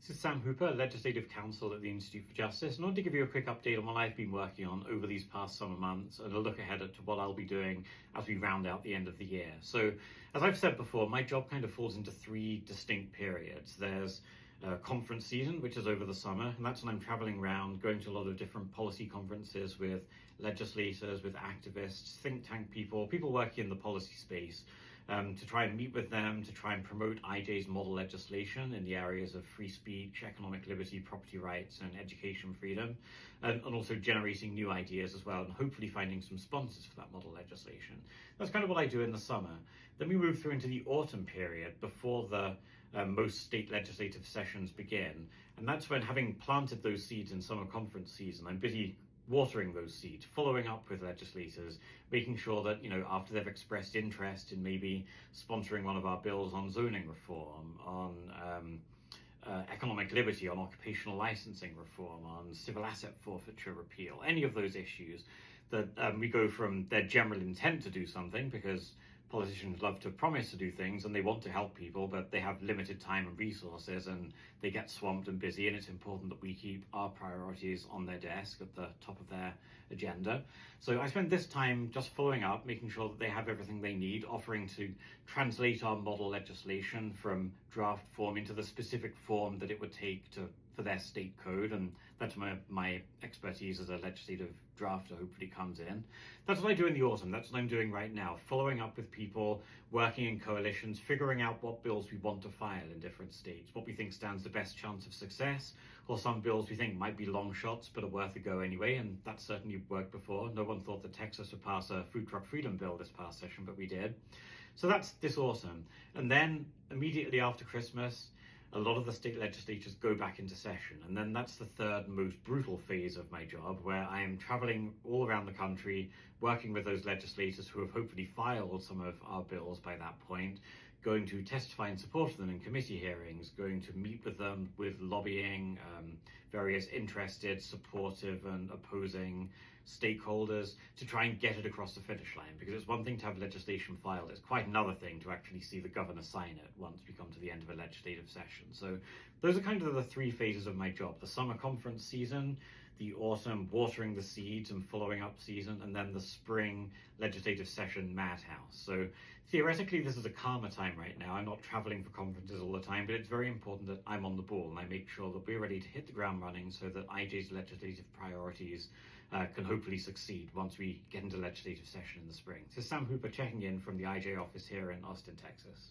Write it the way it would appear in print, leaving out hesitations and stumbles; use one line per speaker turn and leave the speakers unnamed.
This is Sam Hooper, Legislative Counsel at the Institute for Justice, and I want to give you a quick update on what I've been working on over these past summer months and a look ahead at what I'll be doing as we round out the end of the year. So, as I've said before, my job kind of falls into three distinct periods. There's conference season, which is over the summer, and that's when I'm traveling around, going to a lot of different policy conferences with legislators, with activists, think tank people working in the policy space, to try and meet with them, to try and promote IJ's model legislation in the areas of free speech, economic liberty, property rights, and education freedom, and also generating new ideas as well, and hopefully finding some sponsors for that model legislation. That's kind of what I do in the summer. Then we move through into the autumn period before the most state legislative sessions begin, and that's when, having planted those seeds in summer conference season, I'm busy watering those seeds, following up with legislators, making sure that, after they've expressed interest in maybe sponsoring one of our bills on zoning reform, on economic liberty, on occupational licensing reform, on civil asset forfeiture repeal, any of those issues, that we go from their general intent to do something, because politicians love to promise to do things and they want to help people, but they have limited time and resources and they get swamped and busy, and it's important that we keep our priorities on their desk at the top of their agenda. So I spend this time just following up, making sure that they have everything they need, offering to translate our model legislation from draft form into the specific form that it would take for their state code, and that's my expertise as a legislative drafter hopefully comes in. That's what I do in the autumn. That's what I'm doing right now, following up with people, working in coalitions, figuring out what bills we want to file in different states, what we think stands the best chance of success, or some bills we think might be long shots but are worth a go anyway, and that's certainly worked before. No one thought that Texas would pass a food truck freedom bill this past session, but we did. So that's this autumn. And then immediately after Christmas, a lot of the state legislatures go back into session. And then that's the third most brutal phase of my job, where I am traveling all around the country, working with those legislators who have hopefully filed some of our bills by that point, going to testify in support of them in committee hearings, going to meet with them with lobbying, various interested, supportive and opposing stakeholders to try and get it across the finish line. Because it's one thing to have legislation filed, it's quite another thing to actually see the governor sign it once we come to the end of a legislative session. So those are kind of the three phases of my job: the summer conference season, the autumn watering the seeds and following up season, and then the spring legislative session madhouse. So theoretically, this is a calmer time right now. I'm not traveling for conferences all the time, but it's very important that I'm on the ball and I make sure that we're ready to hit the ground running so that IJ's legislative priorities can hopefully succeed once we get into legislative session in the spring. This is Sam Hooper checking in from the IJ office here in Austin, Texas.